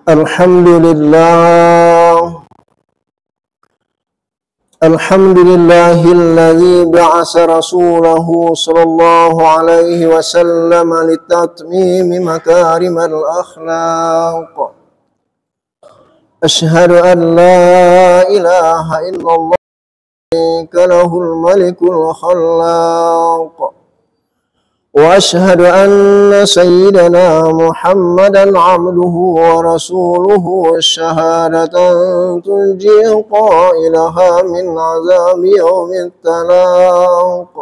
Alhamdulillah. Alhamdulillahilladzi ba'asa rasulahu sallallahu alaihi wasallam litatmimi makarimal akhlaq. Ashhadu an la ilaha illallah kalahul malikul khallaq. وأشهد أن سيدنا محمدا عبده ورسوله الشهادة تنجي قائلها من عذاب يوم التلاق.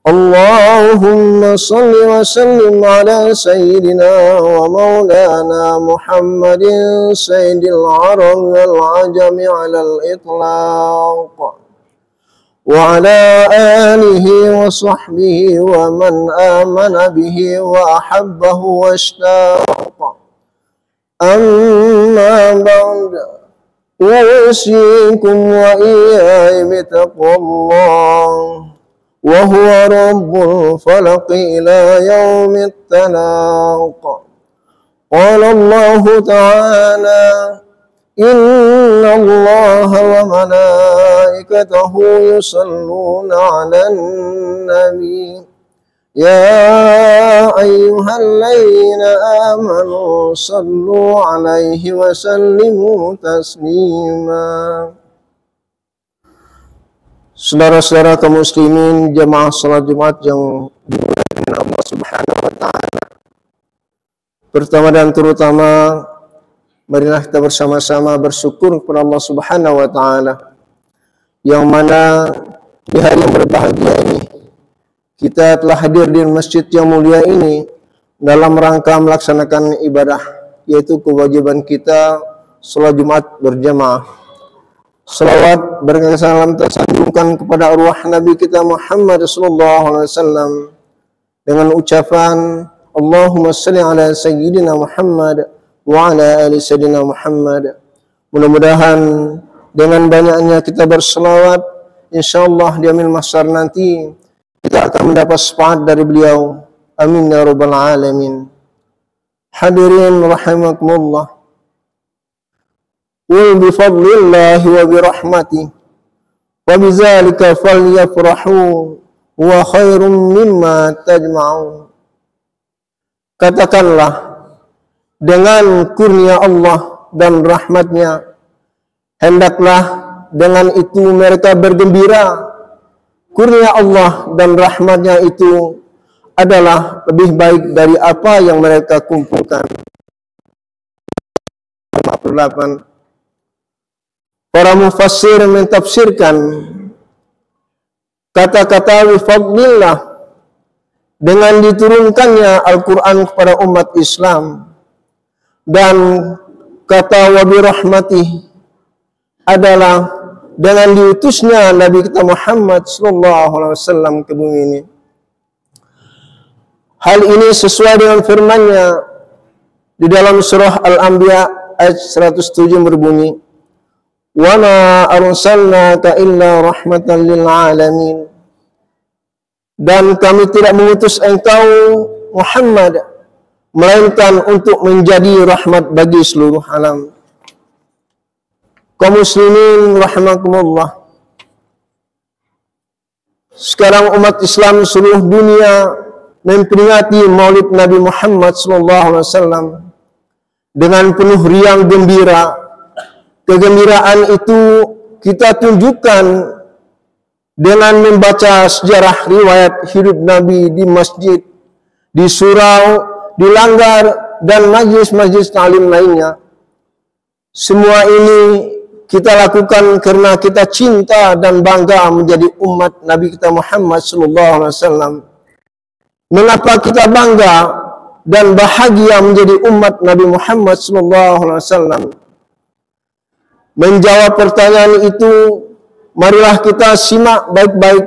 اللهم صل وسلم على سيدنا ومولانا محمد سيد العرب والعجم على الإطلاق، وعلى آله وصحبه ومن آمن به وأحبه واشتاق. أما بعد، أوصيكم وإياي بتقوى الله، وهو رب الفلق إلى يوم التلاق. قال الله تعالى: إن الله وملائكته يصلون على النبي يا أيها الذين آمنوا صلوا عليه وسلموا تسليما. Saudara-saudara kaum muslimin jamaah salat Jumat yang dimuliakan Allah Subhanahu wa taala. Pertama dan terutama, marilah kita bersama-sama bersyukur kepada Allah Subhanahu wa taala, yang mana di hari yang berbahagia ini kita telah hadir di masjid yang mulia ini dalam rangka melaksanakan ibadah, yaitu kewajiban kita salat Jumat berjamaah. Salawat berkah salam tersanjungkan kepada arwah Nabi kita Muhammad sallallahu alaihi wasallam dengan ucapan Allahumma shalli ala sayyidina Muhammad wa ala ali sayyidina Muhammad. Mudah-mudahan dengan banyaknya kita berselawat, insyaallah di yaumil mahsyar nanti kita akan mendapat syafaat dari beliau. Amin ya rabbal alamin. Hadirin rahimakumullah. Wa bi fadlillahi wa bi rahmatihi wa bidzalika falyafrahu wa khairum mimma tajma'un. Katakanlah, dengan kurnia Allah dan rahmatnya, hendaklah dengan itu mereka bergembira. Kurnia Allah dan rahmatnya itu adalah lebih baik dari apa yang mereka kumpulkan. 58. Para mufassir mentafsirkan kata-kata wifadlillah dengan diturunkannya Al-Quran kepada umat Islam, dan kata wabi rahmatih adalah dengan diutusnya Nabi kita Muhammad sallallahu alaihi wasallam ke bumi ini. Hal ini sesuai dengan firman-Nya di dalam surah Al-Anbiya ayat 107 berbunyi, "Wa ma arsalnaka illa rahmatan lil alamin." Dan kami tidak mengutus engkau Muhammad melainkan untuk menjadi rahmat bagi seluruh alam. Kaum muslimin rahimakumullah. Sekarang umat Islam seluruh dunia memperingati Maulid Nabi Muhammad SAW dengan penuh riang gembira. Kegembiraan itu kita tunjukkan dengan membaca sejarah riwayat hidup Nabi di masjid, di surau, di langgar, dan majlis-majlis ta'lim lainnya. Semua ini kita lakukan karena kita cinta dan bangga menjadi umat Nabi kita Muhammad SAW. Mengapa kita bangga dan bahagia menjadi umat Nabi Muhammad SAW? Menjawab pertanyaan itu, marilah kita simak baik-baik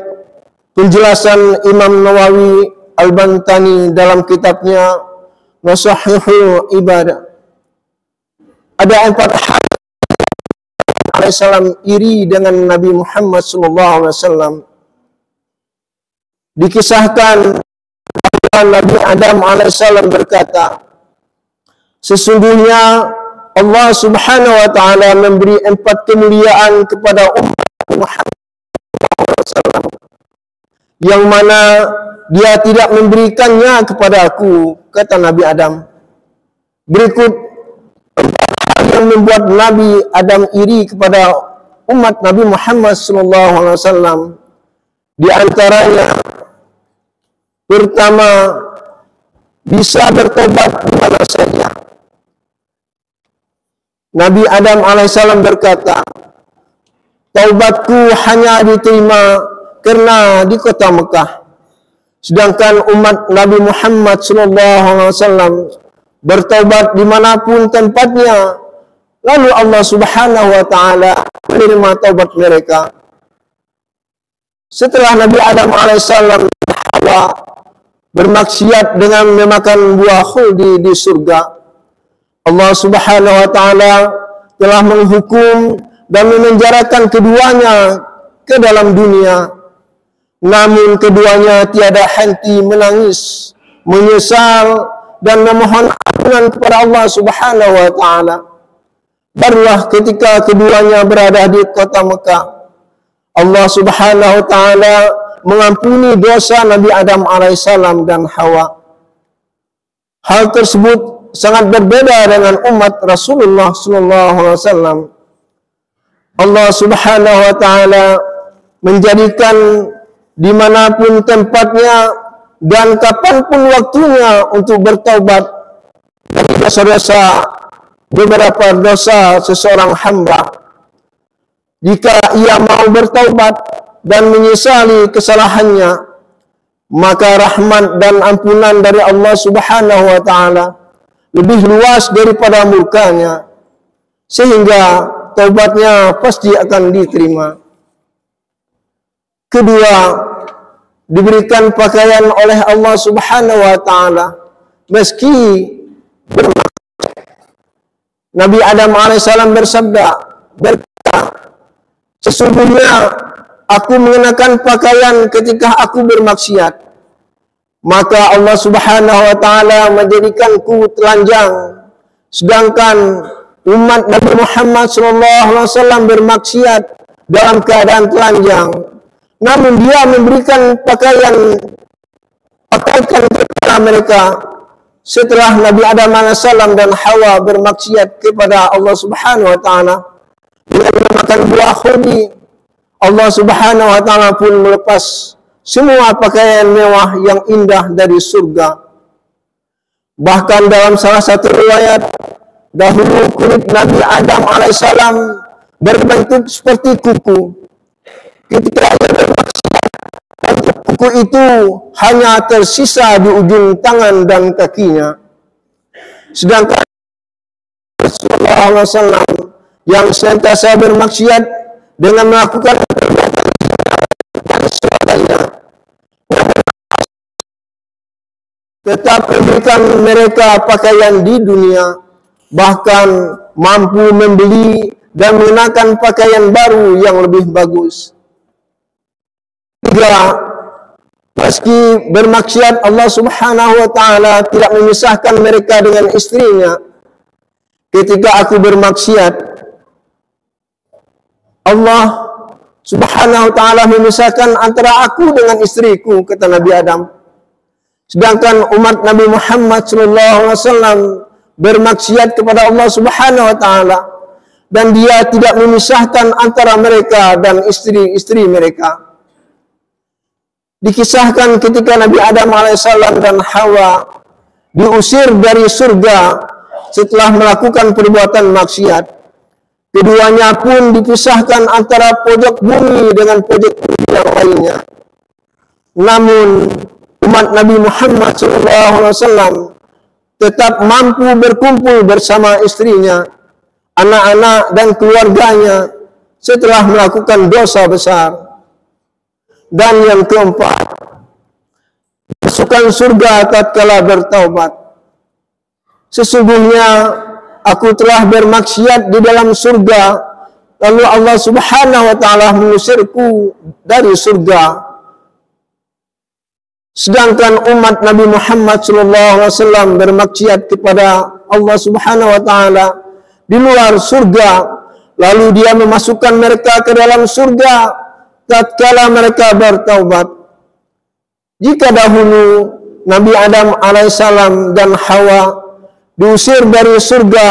penjelasan Imam Nawawi Al-Bantani dalam kitabnya Masahihul Ibadah. Ada 4 hal alaihissalam iri dengan Nabi Muhammad SAW. Dikisahkan Nabi Adam alaihissalam berkata, Sesungguhnya Allah Subhanahu wa taala memberi 4 kemuliaan kepada umat Muhammad SAW, yang mana dia tidak memberikannya kepada aku, kata Nabi Adam. Berikut 4 hal yang membuat Nabi Adam iri kepada umat Nabi Muhammad SAW. Di antaranya, pertama, bisa bertobat di mana saja. Nabi Adam alaihissalam berkata, taubatku hanya diterima karena di kota Mekah. Sedangkan umat Nabi Muhammad SAW bertaubat dimanapun tempatnya, lalu Allah Subhanahu wa taala menerima taubat mereka. Setelah Nabi Adam alaihissalam dan Hawa bermaksiat dengan memakan buah khuldi di surga, Allah Subhanahu wa taala telah menghukum dan memenjarakan keduanya ke dalam dunia. Namun keduanya tiada henti menangis, menyesal dan memohon ampunan kepada Allah Subhanahu wa taala. Barulah ketika keduanya berada di kota Mekah, Allah Subhanahu wa taala mengampuni dosa Nabi Adam alaihissalam dan Hawa. Hal tersebut sangat berbeda dengan umat Rasulullah SAW. Allah Subhanahu wa taala menjadikan dimanapun tempatnya dan kapanpun waktunya untuk bertaubat dari dosa-dosa, beberapa dosa seseorang hamba. Jika ia mau bertaubat dan menyesali kesalahannya, maka rahmat dan ampunan dari Allah Subhanahu wa taala lebih luas daripada murkanya, sehingga taubatnya pasti akan diterima. Kedua, diberikan pakaian oleh Allah Subhanahu wa taala meski bermaksiat. Nabi Adam alaihissalam berkata, sesungguhnya aku mengenakan pakaian ketika aku bermaksiat, maka Allah Subhanahu wa taala menjadikanku telanjang, sedangkan umat Nabi Muhammad SAW bermaksiat dalam keadaan telanjang. Namun dia memberikan pakaian kepada mereka setelah Nabi Adam AS dan Hawa bermaksiat kepada Allah Subhanahu wa taala dengan memakan buah khuldi. Allah Subhanahu wa taala pun melepas semua pakaian mewah yang indah dari surga. Bahkan dalam salah satu riwayat, dahulu kulit Nabi Adam alaihissalam berbentuk seperti kuku. Ketika ia bermaksiat, kuku itu hanya tersisa di ujung tangan dan kakinya. Sedangkan Rasulullah SAW yang senantiasa bermaksiat dengan melakukan perbuatan dan sebagainya, tetap memberikan mereka pakaian di dunia, bahkan mampu membeli dan mengenakan pakaian baru yang lebih bagus. Tiga, meski bermaksiat, Allah Subhanahu wa taala tidak memisahkan mereka dengan istrinya. Ketika aku bermaksiat, Allah Subhanahu wa taala memisahkan antara aku dengan istriku, kata Nabi Adam. Sedangkan umat Nabi Muhammad SAW bermaksiat kepada Allah Subhanahu wa taala dan dia tidak memisahkan antara mereka dan istri-istri mereka. Dikisahkan ketika Nabi Adam alaihissalam dan Hawa diusir dari surga setelah melakukan perbuatan maksiat, keduanya pun dipisahkan antara pojok bumi dengan pojok bumi yang lainnya. Namun umat Nabi Muhammad SAW tetap mampu berkumpul bersama istrinya, anak-anak dan keluarganya setelah melakukan dosa besar. Dan yang keempat, masukkan surga tatkala bertaubat. Sesungguhnya aku telah bermaksiat di dalam surga, lalu Allah Subhanahu wa taala mengusirku dari surga. Sedangkan umat Nabi Muhammad SAW bermaksiat kepada Allah Subhanahu wa taala di luar surga, lalu Dia memasukkan mereka ke dalam surga tatkala mereka bertaubat. Jika dahulu Nabi Adam alaihissalam dan Hawa diusir dari surga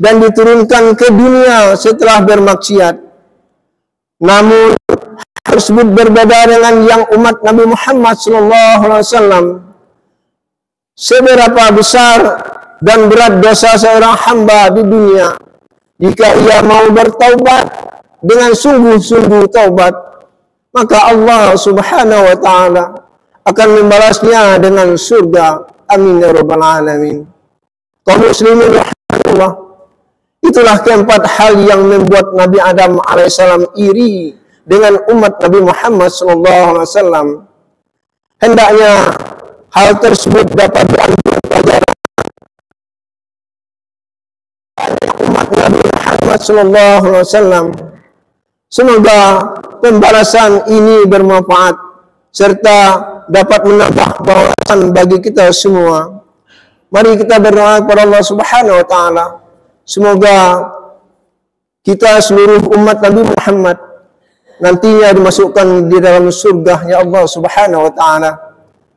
dan diturunkan ke dunia setelah bermaksiat, namun hal tersebut berbeda dengan yang umat Nabi Muhammad SAW. Seberapa besar dan berat dosa seorang hamba di dunia, jika ia mau bertaubat dengan sungguh-sungguh taubat, maka Allah Subhanahu wa taala akan membalasnya dengan surga. Amin ya rabbal alamin. Kaum muslimin rahimahullah, itulah keempat hal yang membuat Nabi Adam alaihissalam iri dengan umat Nabi Muhammad SAW. Hendaknya hal tersebut dapat diambil pelajaran umat Nabi Muhammad SAW. Semoga pembalasan ini bermanfaat serta dapat menambah wawasan bagi kita semua. Mari kita berdoa kepada Allah Subhanahu wa taala. Semoga kita seluruh umat Nabi Muhammad nantinya dimasukkan di dalam surga-Nya Allah Subhanahu wa taala.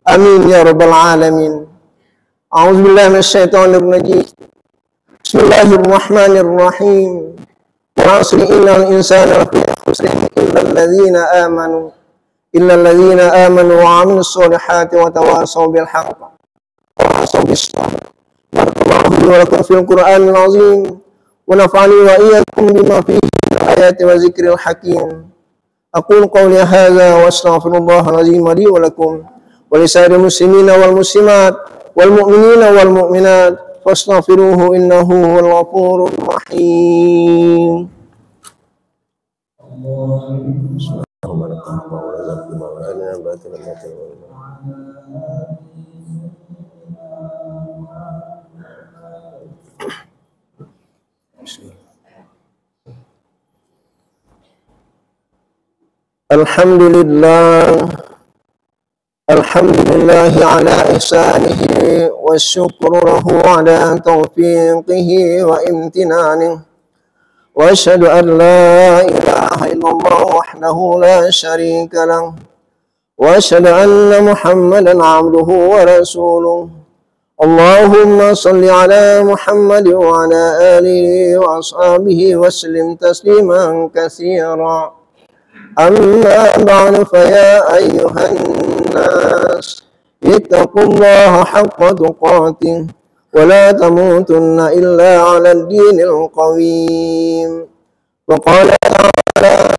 Amin ya rabbal alamin. A'udzubillahi minasyaitonir rajim. Bismillahirrahmanirrahim. Wal 'asri innal insana lafi khusrin illa alladzina amanu wa 'amilus solihati wa tawasaw bil haqqi wa tawasaw bis sabr. Barakallahu wa lakum fil Qur'anil 'azim wa nafa'ani wa iyyakum bima fihi min ayati wa dzikril hakim. Aqulu qawli hadza wa astaghfirullahal 'azim li wa lakum wa lisa'iril muslimina wal muslimat wal mu'minina wal mu'minat fastaghfiruhu innahu huwal ghafurur rahim. Alhamdulillah ala ihsanihi wa syukru lahu ala taufiqihi wa imtinanihi. Wa asyhadu an la ilaha illallah wahdahu la syarika lahu wa asyhadu anna Muhammadan abduhu wa rasuluh. Allahumma salli ala Muhammad wa ala alihi wa ashabihi wa sallim tasliman katsira. Amma ba'du, fa ya ayyuhan nas ittaqullaha haqqa tuqatih wa la tamutunna illa 'alad dinil qawim. Wa qala ta'ala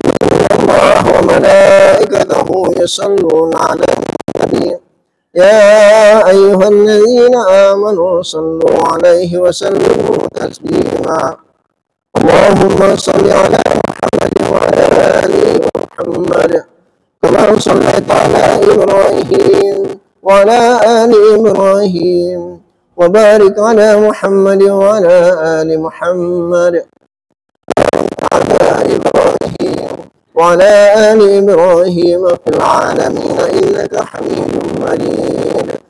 inna Allaha wa malaikatahu yusalluna 'alan nabi ya ayyuhalladzina amanu sallu 'alaihi wa sallimu taslima. Allahumma salli 'ala Muhammad wa 'ala ali Muhammad kama shallaita 'ala Ibrahim wa 'ala ali Ibrahim wa barik 'ala Muhammad wa 'ala ali Muhammad wa 'ala Ibrahim wa 'ala ali Ibrahim fil 'alamin innaka Hamidum Majid.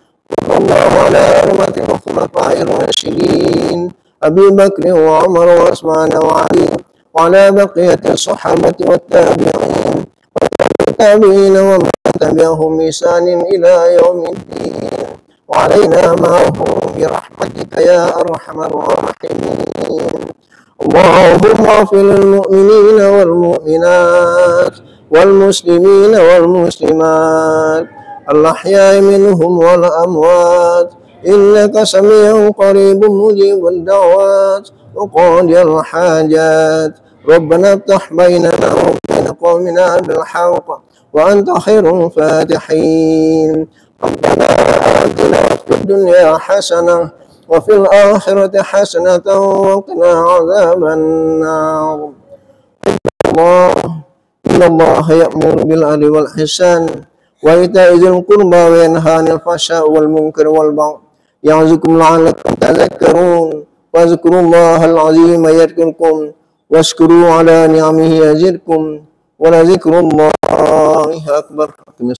Wallahu 'ala hurmati khulafa'ir rasyidin Abi Bakr wa Umar wa Utsman wa Ali wa 'ala baqiyati sahabati wat tabi'in wa tabi'in wa man tabi'ahum bi ihsanin ila yaumiddin wa 'alaina ma'ahum bi rahmatika ya arhamar rahimin. Allahumma ighfir lil mu'minina wal mu'minat wal muslimina wal muslimat al-ahya'i minhum wal amwat innaka sami'un qaribun mujibud da'wat wa qadiyal hajat. Rabbana iftah bainana wa bain qaumina bil haqq wa anta khairul fatihin. Rabbana atina fid dunya hasanah wa fil akhirati hasanatan wa qina adzaban nar. Inna Allah ya'muru bil 'adli wal ihsan wa ita'i dzil qurba wa yanha 'anil fahsya'i wal munkari wal baghi ya'idzukum la'allakum tadhakkarun. Wa dzkurullahal 'azima yadhkurkum washkuru 'ala ni'amihi yazidkum wa la dzikrullahi akbar.